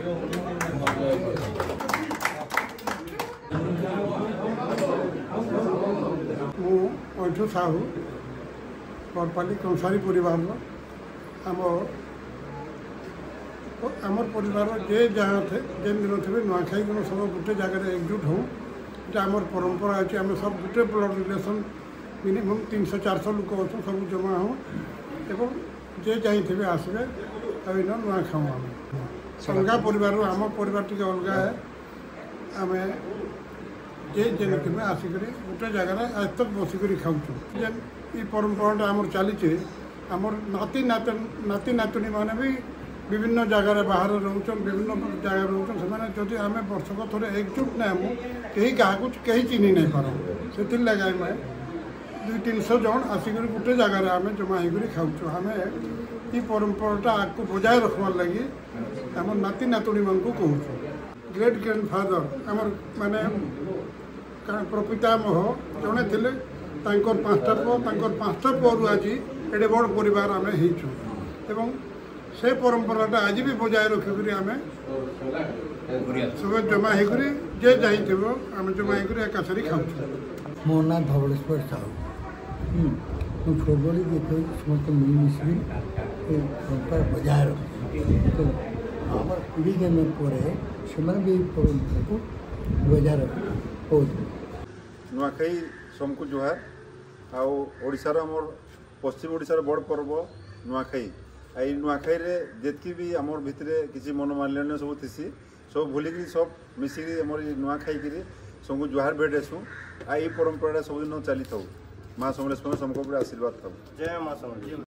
मुझु साहू बरपाली कंसारी परिवार आमर परिवार जे जहाँ थे जेन दिन थे नुआखाई दिन सब गोटे जगह एकजुट हूँ ये आमर परंपरा अच्छे आम सब गोटे ब्लड रिलेसन मिनिमम 300-400 लोक अच्छे सब जमा हूँ एवं जे जाई थे आसबे अब इन नुआ खाऊँ आम अलगा परिवार आम परिवार टी अलग है आम जे जेन थे आसिक गोटे जगह आज तक बसिक खाऊँ जेन ये परंपराटा आमर चली आमर नाती नातुणी मैंने भी विभिन्न जगार बाहर रोचन विभिन्न जगह रोचन से आम वर्षक थोड़े एकजुट नामु कहीं क्या कहीं चिन्ह नहीं पार से लगे आम 200-300 जन आसिक गोटे जगार आम जमा हो खाऊँ आम ये परंपराटा आगे बजाय रखबार लगी आम नाती नातुणी मान को कहूँ ग्रेट ग्रैंडफादर आमर माने प्रपितामह जड़े थे 5टा पुआरू आज एडे बड़ परिवार आम हो से परंपराटा आज भी बजाय रखिक आम सब जमा हो जे जाइए आम जमा हो एकासारी खाऊँ मो ना धवलेश्वर साहू सबले देखो समस्त मिलमिशी परंपरा बजाय रखे तो आम पीढ़ी जन पर से परंपरा को बजाय रखे नुआखाई सबको जुहार आशार आमर पश्चिम ओडिशार बड़ पर्व नुआखाई आई नुआखाई रे जितकी भी आमर भितर किसी मनोमालिन्य सब थी सब भूलिक सब मिसिक आमर नुआ खाई सबको जुहार भेटेसु आई परंपरा सब दिन चली था माँ समलेश्वर सबको आशीर्वाद था। जय माँ समलेश्वर।